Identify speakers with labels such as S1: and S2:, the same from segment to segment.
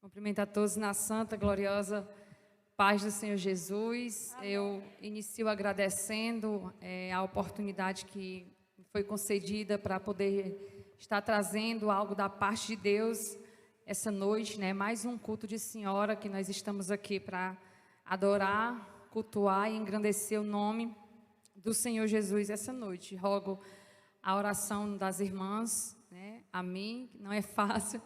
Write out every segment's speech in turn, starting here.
S1: Cumprimento a todos na santa, gloriosa paz do Senhor Jesus. Eu inicio agradecendo a oportunidade que foi concedida para poder estar trazendo algo da parte de Deus essa noite, né? Mais um culto de senhora que nós estamos aqui para adorar, cultuar e engrandecer o nome do Senhor Jesus essa noite. Rogo a oração das irmãs, né? A mim, não é fácil.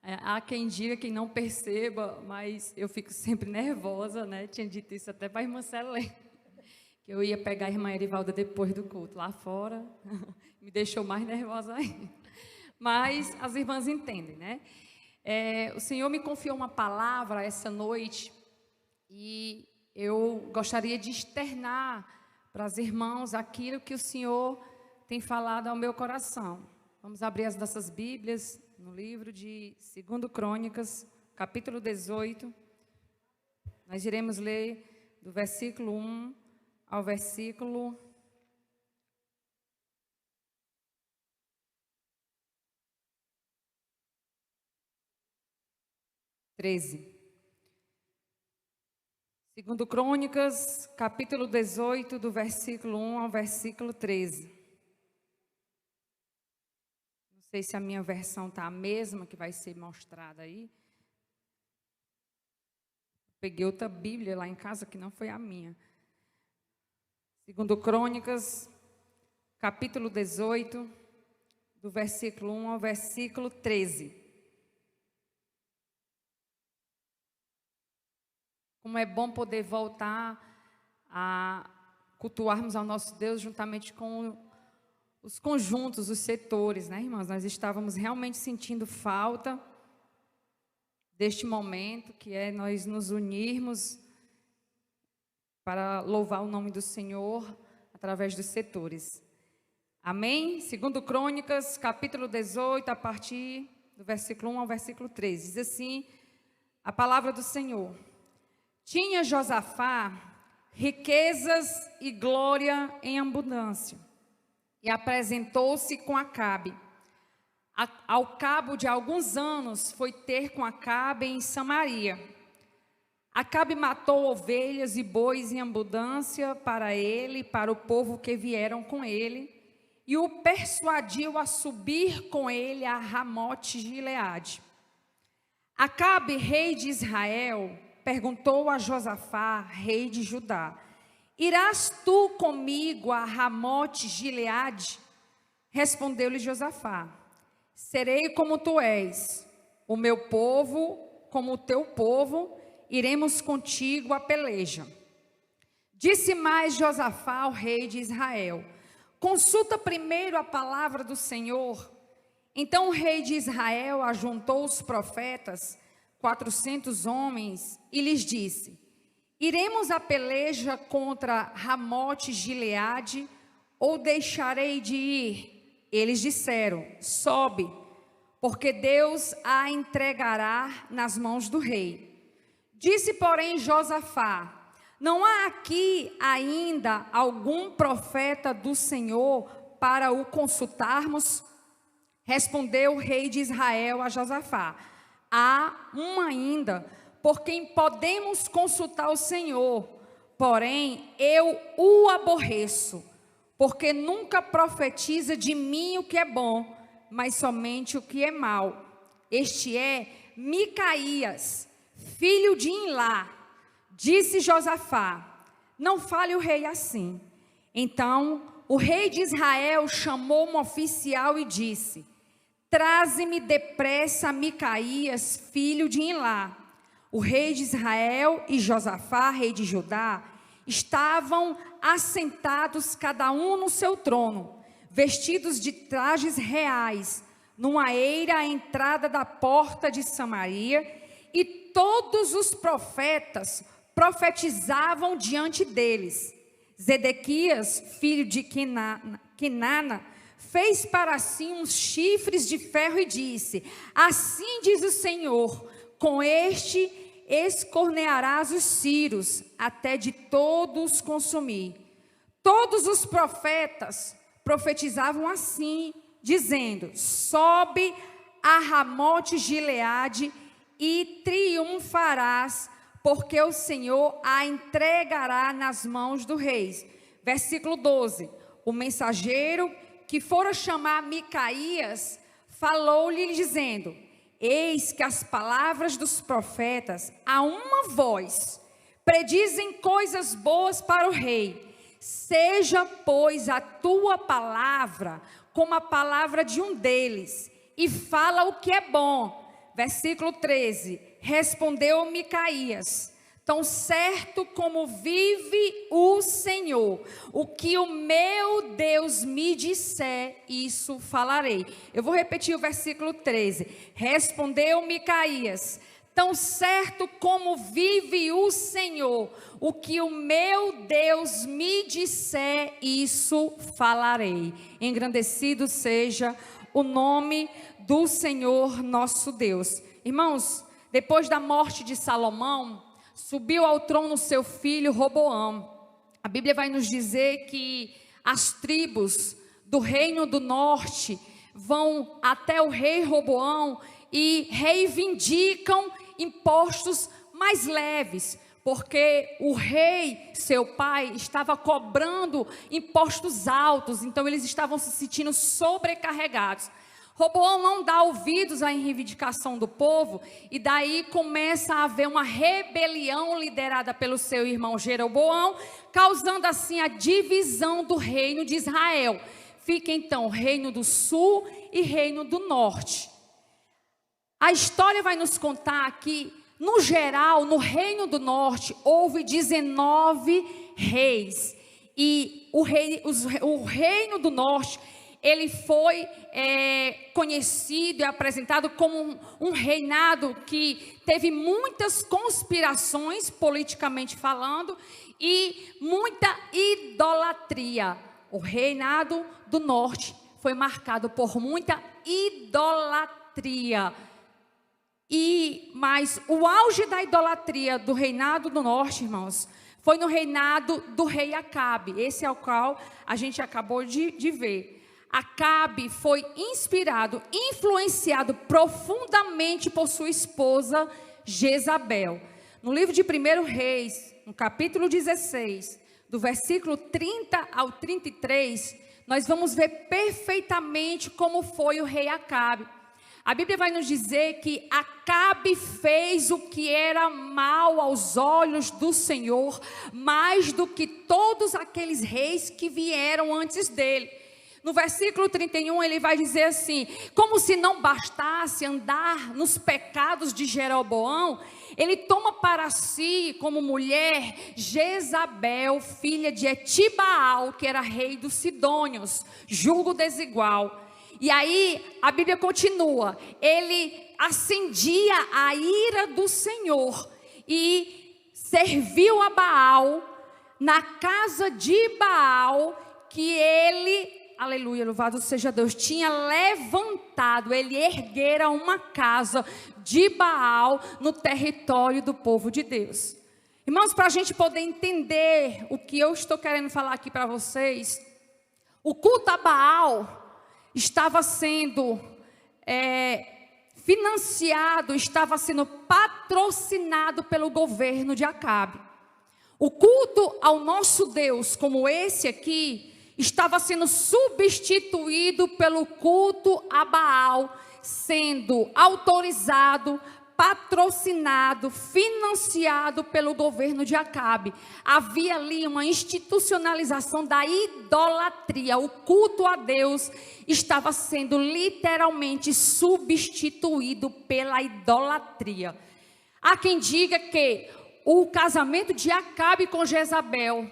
S1: Há quem diga, quem não perceba, mas eu fico sempre nervosa, né? Tinha dito isso até para a irmã Selene, que eu ia pegar a irmã Erivalda depois do culto, lá fora, me deixou mais nervosa ainda. Mas as irmãs entendem, né? O Senhor me confiou uma palavra essa noite e eu gostaria de externar para as irmãs aquilo que o Senhor tem falado ao meu coração. Vamos abrir as nossas Bíblias no livro de 2 Crônicas, capítulo 18. Nós iremos ler do versículo 1 ao versículo 13. 2 Crônicas, capítulo 18, do versículo 1 ao versículo 13. Não sei se a minha versão está a mesma que vai ser mostrada aí. Peguei outra Bíblia lá em casa que não foi a minha. 2 Crônicas, capítulo 18, do versículo 1 ao versículo 13. Como é bom poder voltar a cultuarmos ao nosso Deus juntamente com os conjuntos, os setores, né, irmãos? Nós estávamos realmente sentindo falta deste momento, que é nós nos unirmos para louvar o nome do Senhor através dos setores. Amém? 2 Crônicas, capítulo 18, a partir do versículo 1 ao versículo 13. Diz assim a palavra do Senhor. Tinha Josafá riquezas e glória em abundância, e apresentou-se com Acabe. Ao cabo de alguns anos, foi ter com Acabe em Samaria. Acabe matou ovelhas e bois em abundância para ele e para o povo que vieram com ele, e o persuadiu a subir com ele a Ramote-Gileade. Acabe, rei de Israel, perguntou a Josafá, rei de Judá: irás tu comigo a Ramote-Gileade? Respondeu-lhe Josafá: serei como tu és, o meu povo como o teu povo, iremos contigo à peleja. Disse mais Josafá ao rei de Israel: consulta primeiro a palavra do Senhor. Então o rei de Israel ajuntou os profetas, 400 homens, e lhes disse: iremos à peleja contra Ramote-Gileade, ou deixarei de ir? Eles disseram: sobe, porque Deus a entregará nas mãos do rei. Disse, porém, Josafá: não há aqui ainda algum profeta do Senhor para o consultarmos? Respondeu o rei de Israel a Josafá: há um ainda, por quem podemos consultar o Senhor, porém eu o aborreço, porque nunca profetiza de mim o que é bom, mas somente o que é mau. Este é Micaías, filho de Imlá. Disse Josafá: não fale o rei assim. Então o rei de Israel chamou um oficial e disse: traze-me depressa Micaías, filho de Imlá. O rei de Israel e Josafá, rei de Judá, estavam assentados cada um no seu trono, vestidos de trajes reais, numa eira à entrada da porta de Samaria, e todos os profetas profetizavam diante deles. Zedequias, filho de Quinana, fez para si uns chifres de ferro e disse: assim diz o Senhor, com este escornearás os ciros, até de todos consumir. Todos os profetas profetizavam assim, dizendo: sobe a Ramote-Gileade e triunfarás, porque o Senhor a entregará nas mãos do rei. Versículo 12. O mensageiro que fora chamar Micaías falou-lhe dizendo: eis que as palavras dos profetas a uma voz predizem coisas boas para o rei. Seja, pois, a tua palavra como a palavra de um deles, e fala o que é bom. Versículo 13. Respondeu Micaías: tão certo como vive o Senhor, o que o meu Deus me disser, isso falarei. Eu vou repetir o versículo 13. Respondeu Micaías: tão certo como vive o Senhor, o que o meu Deus me disser, isso falarei. Engrandecido seja o nome do Senhor nosso Deus. Irmãos, depois da morte de Salomão, subiu ao trono seu filho Roboão. A Bíblia vai nos dizer que as tribos do reino do norte vão até o rei Roboão e reivindicam impostos mais leves, porque o rei, seu pai, estava cobrando impostos altos, então eles estavam se sentindo sobrecarregados. Roboão não dá ouvidos à reivindicação do povo, e daí começa a haver uma rebelião liderada pelo seu irmão Jeroboão, causando assim a divisão do reino de Israel. Fica então o reino do sul e reino do norte. A história vai nos contar que, no geral, no reino do norte, houve 19 reis. E o reino do norte, ele foi conhecido e apresentado como um reinado que teve muitas conspirações, politicamente falando, e muita idolatria. O reinado do norte foi marcado por muita idolatria. Mas o auge da idolatria do reinado do norte, irmãos, foi no reinado do rei Acabe. Esse é o qual a gente acabou de ver. Acabe foi inspirado, influenciado profundamente por sua esposa Jezabel. No livro de 1 Reis, no capítulo 16, do versículo 30 ao 33, nós vamos ver perfeitamente como foi o rei Acabe. A Bíblia vai nos dizer que Acabe fez o que era mal aos olhos do Senhor, mais do que todos aqueles reis que vieram antes dele. No versículo 31, ele vai dizer assim: como se não bastasse andar nos pecados de Jeroboão, ele toma para si como mulher Jezabel, filha de Etibaal, que era rei dos Sidônios, julgo desigual. E aí a Bíblia continua: ele acendia a ira do Senhor e serviu a Baal na casa de Baal, que ele, aleluia, louvado seja Deus, tinha levantado. Ele erguera uma casa de Baal no território do povo de Deus. Irmãos, para a gente poder entender o que eu estou querendo falar aqui para vocês, o culto a Baal estava sendo financiado, estava sendo patrocinado pelo governo de Acabe. O culto ao nosso Deus, como esse aqui, estava sendo substituído pelo culto a Baal, sendo autorizado, patrocinado, financiado pelo governo de Acabe. Havia ali uma institucionalização da idolatria. O culto a Deus estava sendo literalmente substituído pela idolatria. Há quem diga que o casamento de Acabe com Jezabel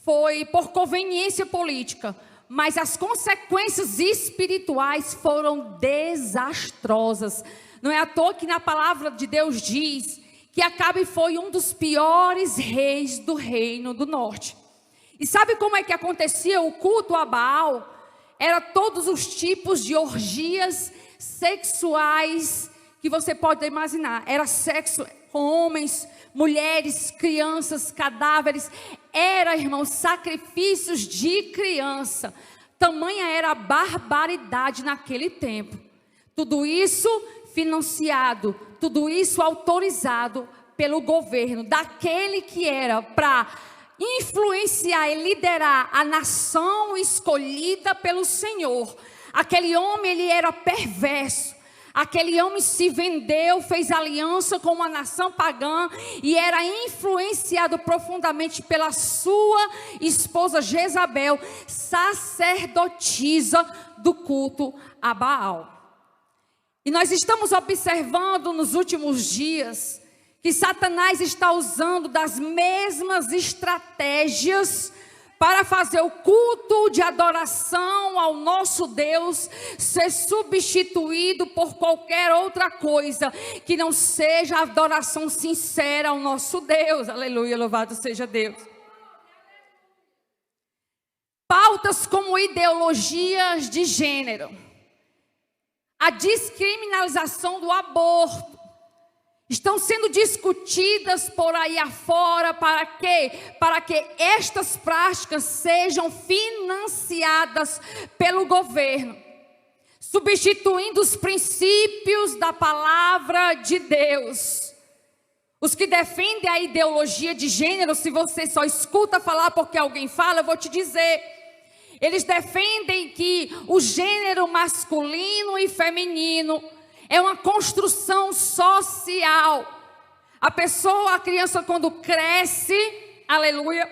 S1: foi por conveniência política, mas as consequências espirituais foram desastrosas. Não é à toa que na palavra de Deus diz que Acabe foi um dos piores reis do reino do norte. E sabe como é que acontecia o culto a Baal? Era todos os tipos de orgias sexuais que você pode imaginar. Era sexo com homens, mulheres, crianças, cadáveres. Era, irmãos, sacrifícios de criança. Tamanha era a barbaridade naquele tempo. Tudo isso financiado tudo isso autorizado pelo governo, daquele que era para influenciar e liderar a nação escolhida pelo Senhor. Aquele homem, ele era perverso. Aquele homem se vendeu, fez aliança com uma nação pagã e era influenciado profundamente pela sua esposa Jezabel, sacerdotisa do culto a Baal. E nós estamos observando nos últimos dias que Satanás está usando das mesmas estratégias para fazer o culto de adoração ao nosso Deus ser substituído por qualquer outra coisa que não seja a adoração sincera ao nosso Deus. Aleluia, louvado seja Deus. Pautas como ideologias de gênero, a descriminalização do aborto, estão sendo discutidas por aí afora. Para quê? Para que estas práticas sejam financiadas pelo governo, substituindo os princípios da palavra de Deus. Os que defendem a ideologia de gênero, se você só escuta falar porque alguém fala, eu vou te dizer, eles defendem que o gênero masculino e feminino é uma construção social. A pessoa, a criança, quando cresce, aleluia,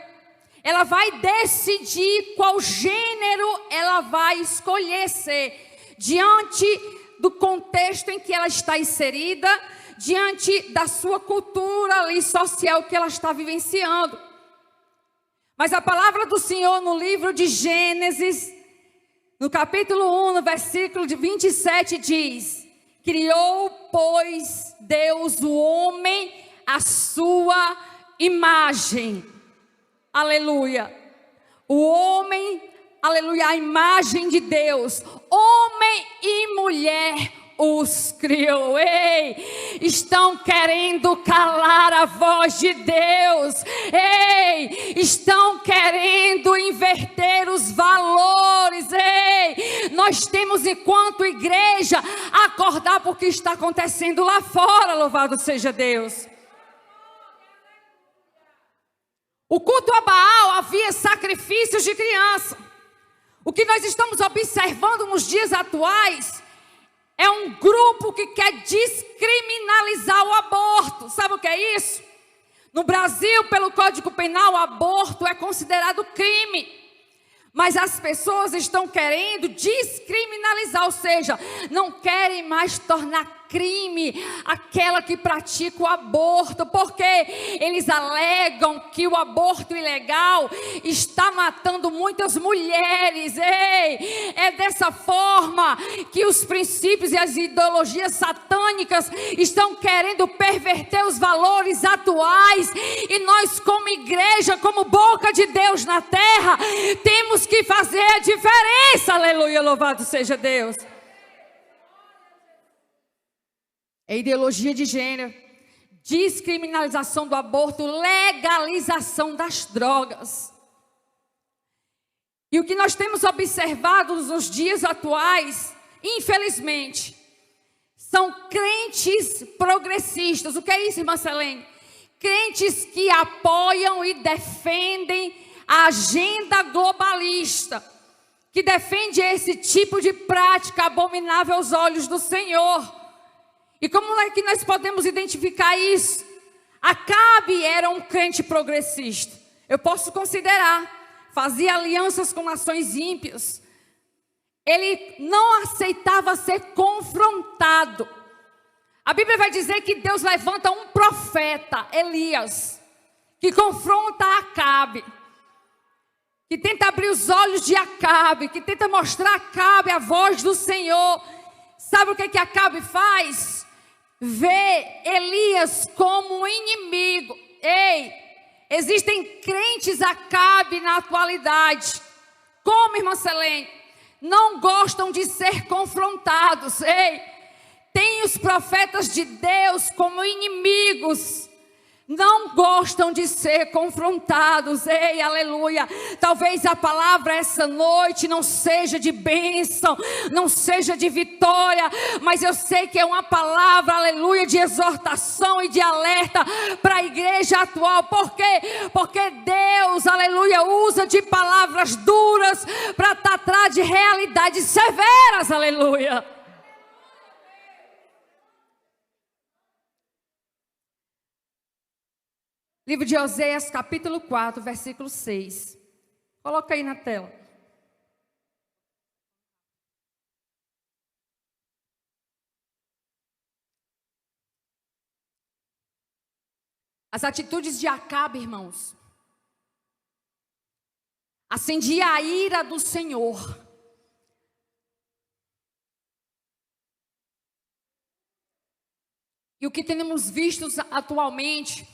S1: ela vai decidir qual gênero ela vai escolher ser, diante do contexto em que ela está inserida, diante da sua cultura ali social que ela está vivenciando. Mas a palavra do Senhor no livro de Gênesis, no capítulo 1, no versículo de 27, diz: criou, pois, Deus o homem à sua imagem. Aleluia. O homem, aleluia, a imagem de Deus. Homem e mulher os criou. Ei, estão querendo calar a voz de Deus. Ei, estão querendo inverter os valores. Ei, nós temos, enquanto igreja, acordar porque está acontecendo lá fora. Louvado seja Deus. O culto a Baal havia sacrifícios de criança. O que nós estamos observando nos dias atuais é um grupo que quer descriminalizar o aborto. Sabe o que é isso? No Brasil, pelo Código Penal, o aborto é considerado crime. Mas as pessoas estão querendo descriminalizar, ou seja, não querem mais tornar crime aquela que pratica o aborto, porque eles alegam que o aborto ilegal está matando muitas mulheres. Ei, é dessa forma que os princípios e as ideologias satânicas estão querendo perverter os valores atuais, e nós, como igreja, como boca de Deus na terra, temos que fazer a diferença. Aleluia, louvado seja Deus. É ideologia de gênero, descriminalização do aborto, legalização das drogas. E o que nós temos observado nos dias atuais, infelizmente, são crentes progressistas. O que é isso, irmã Selene? Crentes que apoiam e defendem a agenda globalista, que defende esse tipo de prática abominável aos olhos do Senhor. E como é que nós podemos identificar isso? Acabe era um crente progressista. Eu posso considerar. Fazia alianças com nações ímpias. Ele não aceitava ser confrontado. A Bíblia vai dizer que Deus levanta um profeta, Elias, que confronta Acabe, que tenta abrir os olhos de Acabe, que tenta mostrar a Acabe a voz do Senhor. Sabe o que Acabe faz? Vê Elias como um inimigo. Ei, existem crentes Acabe na atualidade, como, irmã Selene, não gostam de ser confrontados. Ei, tem os profetas de Deus como inimigos, não gostam de ser confrontados. Ei, aleluia. Talvez a palavra essa noite não seja de bênção, não seja de vitória, mas eu sei que é uma palavra, aleluia, de exortação e de alerta para a igreja atual. Por quê? Porque Deus, aleluia, usa de palavras duras para tratar de realidades severas, aleluia. Livro de Oséias, capítulo 4, versículo 6. Coloca aí na tela. As atitudes de Acabe, irmãos, acendia a ira do Senhor. E o que temos visto atualmente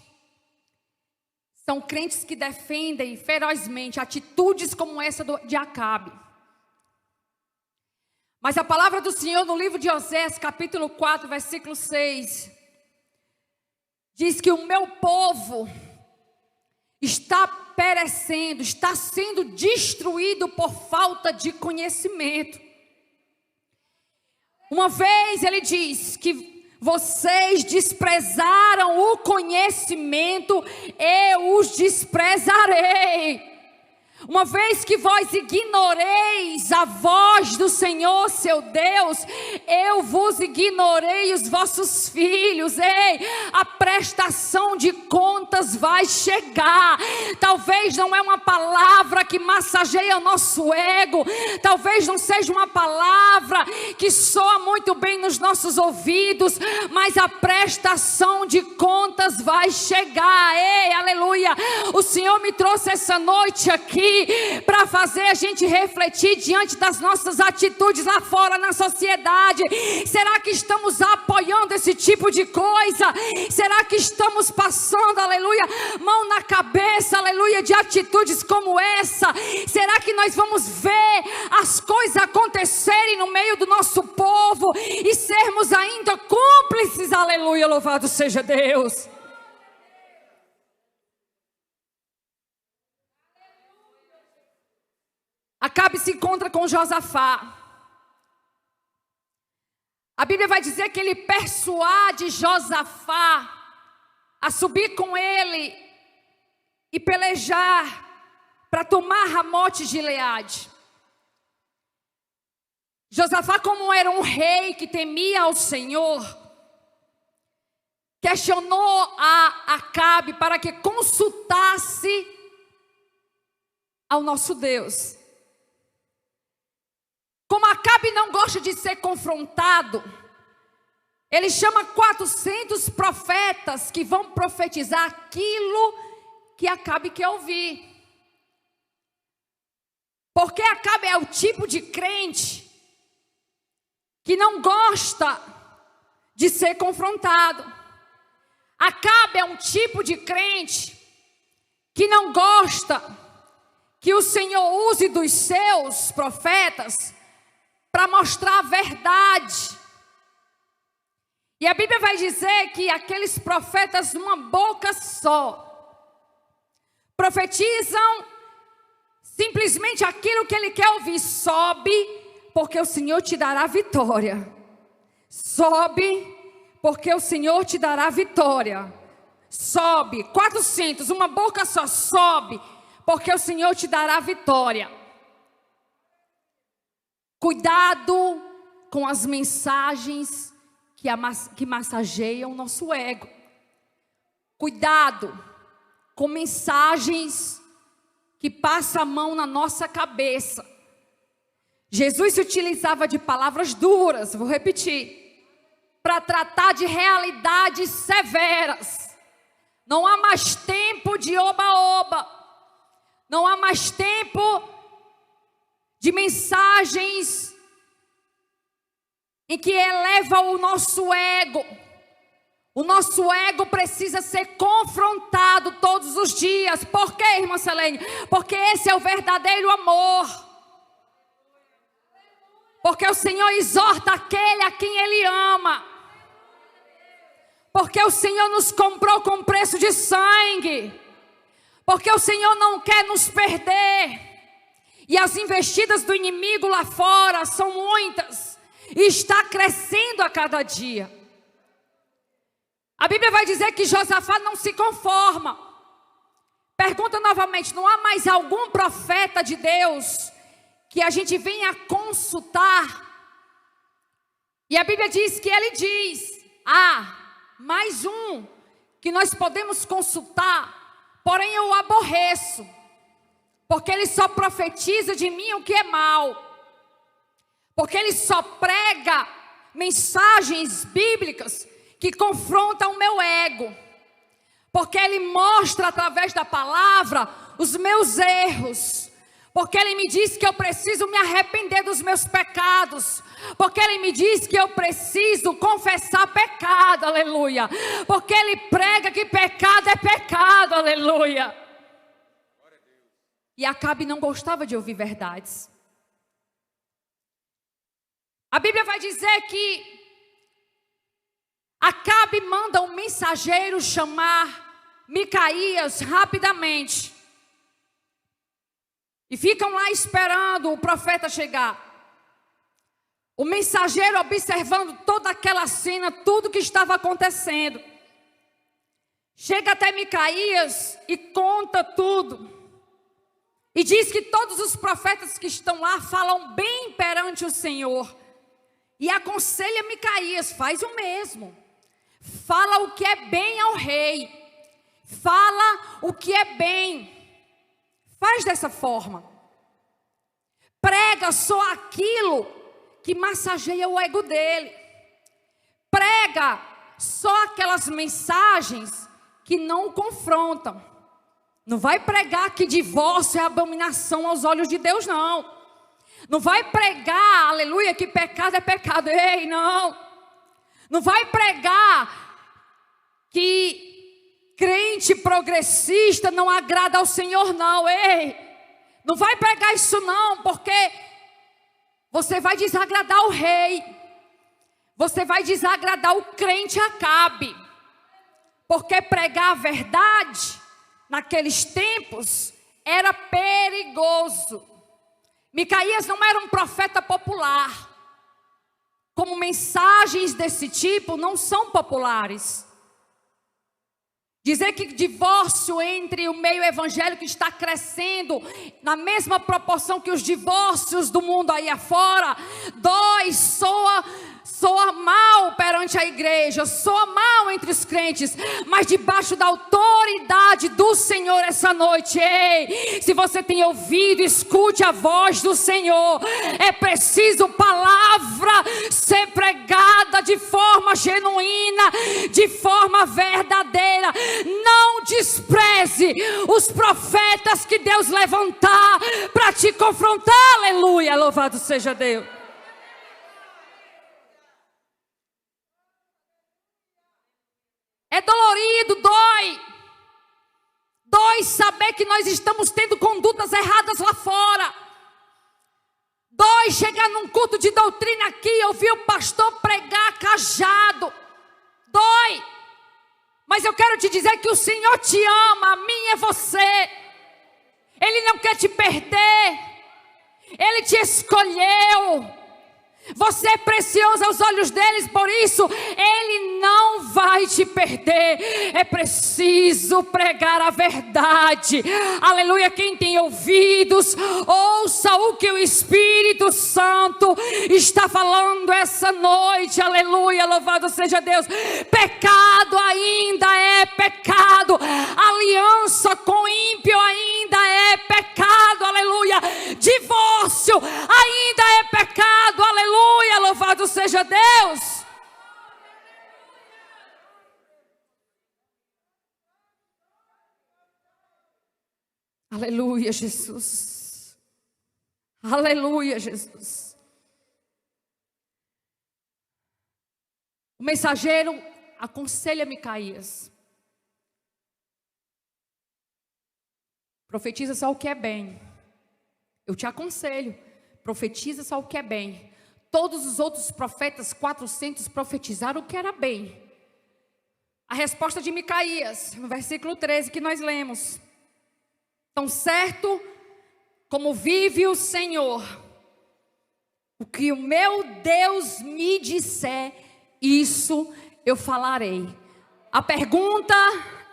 S1: são crentes que defendem ferozmente atitudes como essa de Acabe. Mas a palavra do Senhor no livro de Oséias, capítulo 4, versículo 6, diz que o meu povo está perecendo, está sendo destruído por falta de conhecimento. Uma vez ele diz que vocês desprezaram o conhecimento, eu os desprezarei. Uma vez que vós ignoreis a voz do Senhor, seu Deus, eu vos ignorei os vossos filhos. Ei, a prestação de contas vai chegar. Talvez não é uma palavra que massageia o nosso ego, talvez não seja uma palavra que soa muito bem nos nossos ouvidos, mas a prestação de contas vai chegar. Ei, aleluia. O Senhor me trouxe essa noite aqui para fazer a gente refletir diante das nossas atitudes lá fora na sociedade. Será que estamos apoiando esse tipo de coisa? Será que estamos passando, aleluia, mão na cabeça, aleluia, de atitudes como essa? Será que nós vamos ver as coisas acontecerem no meio do nosso povo e sermos ainda cúmplices? Aleluia, louvado seja Deus. Acabe se encontra com Josafá. A Bíblia vai dizer que ele persuade Josafá a subir com ele e pelejar para tomar Ramote de Gileade. Josafá, como era um rei que temia ao Senhor, questionou a Acabe para que consultasse ao nosso Deus. Como Acabe não gosta de ser confrontado, ele chama 400 profetas que vão profetizar aquilo que Acabe quer ouvir. Porque Acabe é o tipo de crente que não gosta de ser confrontado. Acabe é um tipo de crente que não gosta que o Senhor use dos seus profetas para mostrar a verdade. E a Bíblia vai dizer que aqueles profetas, numa boca só, profetizam simplesmente aquilo que ele quer ouvir. Sobe, porque o Senhor te dará vitória. Sobe, porque o Senhor te dará vitória. Sobe, 400, uma boca só, sobe, porque o Senhor te dará vitória. Cuidado com as mensagens que massageiam o nosso ego. Cuidado com mensagens que passam a mão na nossa cabeça. Jesus se utilizava de palavras duras, vou repetir, para tratar de realidades severas. Não há mais tempo de oba-oba. Não há mais tempo de mensagens em que eleva o nosso ego. O nosso ego precisa ser confrontado todos os dias. Por quê, irmã Selene? Porque esse é o verdadeiro amor. Porque o Senhor exorta aquele a quem Ele ama. Porque o Senhor nos comprou com preço de sangue. Porque o Senhor não quer nos perder. E as investidas do inimigo lá fora são muitas. E está crescendo a cada dia. A Bíblia vai dizer que Josafá não se conforma. Pergunta novamente, não há mais algum profeta de Deus que a gente venha consultar? E a Bíblia diz que ele diz, mais um que nós podemos consultar, porém eu o aborreço, porque ele só profetiza de mim o que é mal, porque ele só prega mensagens bíblicas que confrontam o meu ego, porque ele mostra através da palavra os meus erros, porque ele me diz que eu preciso me arrepender dos meus pecados, porque ele me diz que eu preciso confessar pecado, aleluia, porque ele prega que pecado é pecado, aleluia. E Acabe não gostava de ouvir verdades. A Bíblia vai dizer que Acabe manda um mensageiro chamar Micaías rapidamente. E ficam lá esperando o profeta chegar. O mensageiro observando toda aquela cena, tudo que estava acontecendo. Chega até Micaías e conta tudo. E diz que todos os profetas que estão lá falam bem perante o Senhor. E aconselha Micaías, faz o mesmo. Fala o que é bem ao rei. Fala o que é bem. Faz dessa forma. Prega só aquilo que massageia o ego dele. Prega só aquelas mensagens que não o confrontam. Não vai pregar que divórcio é abominação aos olhos de Deus, não. Não vai pregar, aleluia, que pecado é pecado. Ei, não. Não vai pregar que crente progressista não agrada ao Senhor, não. Ei, não vai pregar isso não, porque você vai desagradar o rei. Você vai desagradar o crente Acabe. Porque pregar a verdade naqueles tempos era perigoso. Micaías não era um profeta popular. Como mensagens desse tipo não são populares. Dizer que divórcio entre o meio evangélico está crescendo na mesma proporção que os divórcios do mundo aí afora, dói, soa mal perante a igreja, soa mal entre os crentes, mas debaixo da autoridade do Senhor essa noite. Ei, se você tem ouvido, escute a voz do Senhor. É preciso palavra ser pregada de forma genuína, de forma verdadeira. Não despreze os profetas que Deus levantar para te confrontar. Aleluia, louvado seja Deus. É dolorido, dói. Dói saber que nós estamos tendo condutas erradas lá fora. Dói chegar num culto de doutrina aqui e ouvir o pastor pregar cajado. Dói. Mas eu quero te dizer que o Senhor te ama, a mim é você. Ele não quer te perder. Ele te escolheu. Você é precioso aos olhos deles, por isso Ele não vai te perder. É preciso pregar a verdade. Aleluia, quem tem ouvidos, ouça o que o Espírito Santo está falando essa noite. Aleluia, louvado seja Deus. Pecado ainda é pecado. Aliança com ímpio ainda é pecado. Aleluia. Divórcio ainda é pecado. Aleluia. Aleluia, louvado seja Deus. Aleluia, Jesus. Aleluia, Jesus. O mensageiro aconselha Micaías. Profetiza só o que é bem. Eu te aconselho. Profetiza só o que é bem. Todos os outros profetas, 400, profetizaram o que era bem. resposta de Micaías, no versículo 13 que nós lemos: tão certo como vive o Senhor, o que o meu Deus me disser, isso eu falarei. A pergunta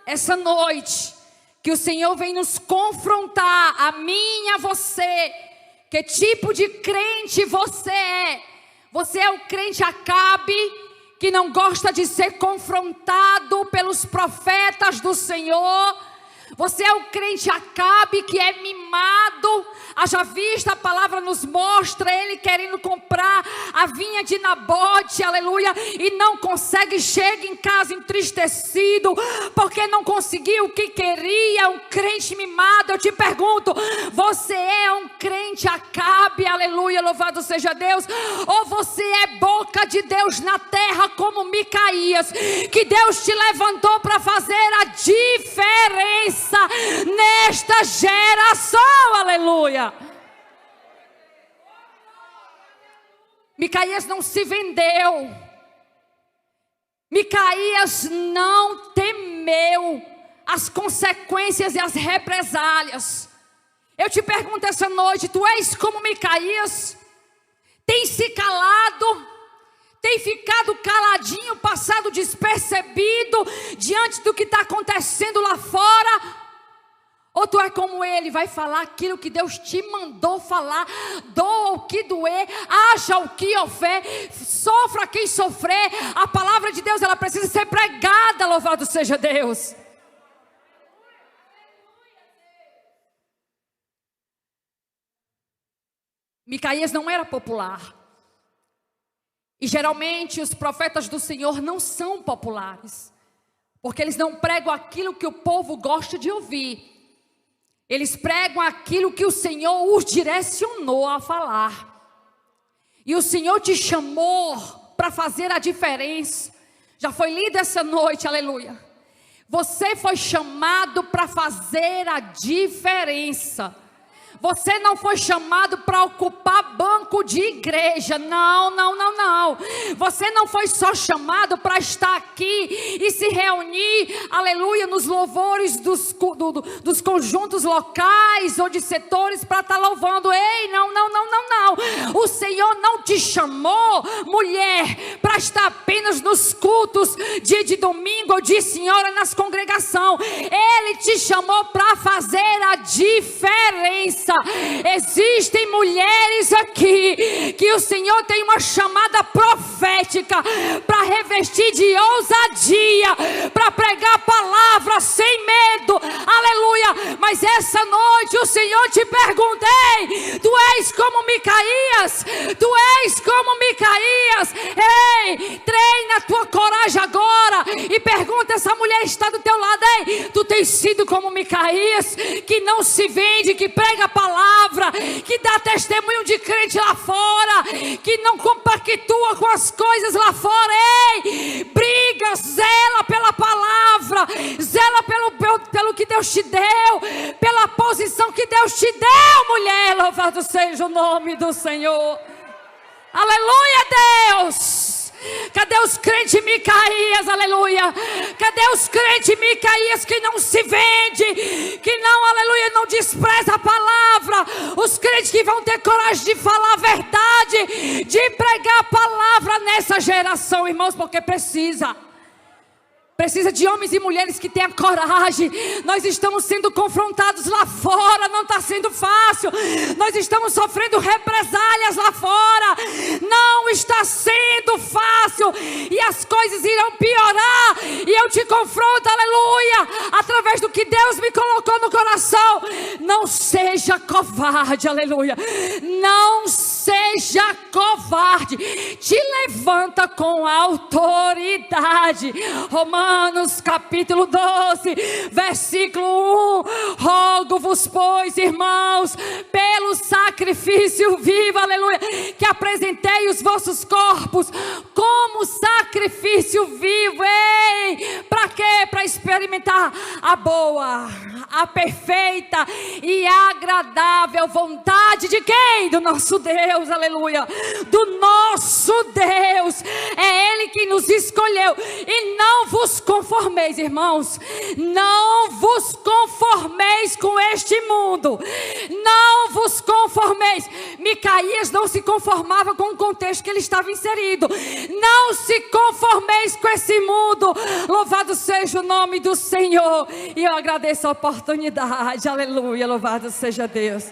S1: essa noite, que o Senhor vem nos confrontar, a mim e a você: que tipo de crente você é? Você é o crente Acabe, que não gosta de ser confrontado pelos profetas do Senhor? Você é o crente Acabe que é mimado? Haja vista, a palavra nos mostra ele querendo comprar a vinha de Nabote, aleluia, e não consegue, chega em casa entristecido, porque não conseguiu o que queria. Um crente mimado. Eu te pergunto, você é um crente Acabe, aleluia, louvado seja Deus? Ou você é boca de Deus na terra como Micaías, que Deus te levantou para fazer a diferença nesta geração, aleluia. Micaías não se vendeu, Micaías não temeu as consequências e as represálias. Eu te pergunto essa noite, tu és como Micaías? Tem se calado? Tem ficado caladinho, passado despercebido diante do que está acontecendo lá fora? Ou tu é como ele, vai falar aquilo que Deus te mandou falar, doa o que doer, haja o que houver, sofra quem sofrer. A palavra de Deus, ela precisa ser pregada, louvado seja Deus. Micaías não era popular. E geralmente os profetas do Senhor não são populares, porque eles não pregam aquilo que o povo gosta de ouvir. Eles pregam aquilo que o Senhor os direcionou a falar. E o Senhor te chamou para fazer a diferença. Já foi lido essa noite, aleluia. Você foi chamado para fazer a diferença. Você não foi chamado para ocupar banco de igreja. Não, não, não, não. Você não foi só chamado para estar aqui e se reunir, aleluia, nos louvores dos conjuntos locais ou de setores para estar louvando. Ei, não, não, não, não, não. O Senhor não te chamou, mulher, para estar apenas nos cultos de domingo ou de senhora nas congregações. Ele te chamou para fazer a diferença. Existem mulheres aqui que o Senhor tem uma chamada profética para revestir de ousadia, para pregar a palavra sem medo, aleluia. Mas essa noite o Senhor te pergunta: ei, tu és como Micaías? Tu és como Micaías? Ei, treina a tua coragem agora e pergunta: essa mulher está do teu lado, ei, tu tens sido como Micaías, que não se vende, que prega a palavra, que dá testemunho de crente lá fora, que não compactua com as coisas lá fora. Ei, briga, zela pela palavra, zela pelo que Deus te deu, pela posição que Deus te deu, mulher. Louvado seja o nome do Senhor. Aleluia, Deus. Cadê os crentes Micaías, aleluia? Cadê os crentes Micaías que não se vende, que não, aleluia, não despreza a palavra? Os crentes que vão ter coragem de falar a verdade, de pregar a palavra nessa geração, irmãos, porque precisa de homens e mulheres que tenham coragem. Nós estamos sendo confrontados lá fora, não está sendo fácil. Nós estamos sofrendo represálias lá fora, não está sendo fácil, e as coisas irão piorar. E eu te confronto, aleluia, através do que Deus me colocou no coração. Não seja covarde, aleluia. Não seja covarde. Te levanta com autoridade. Romanos capítulo 12, versículo 1. Rogo-vos, pois, irmãos, pelo sacrifício vivo, aleluia, que apresentei os vossos corpos como sacrifício vivo. Ei, para quê? Para experimentar a boa, a perfeita e agradável vontade de quem? Do nosso Deus, aleluia. Do nosso nosso Deus, é Ele que nos escolheu. E não vos conformeis, irmãos, não vos conformeis com este mundo, não vos conformeis. Micaías não se conformava com o contexto que ele estava inserido. Não se conformeis com esse mundo. Louvado seja o nome do Senhor. E eu agradeço a oportunidade. Aleluia, louvado seja Deus.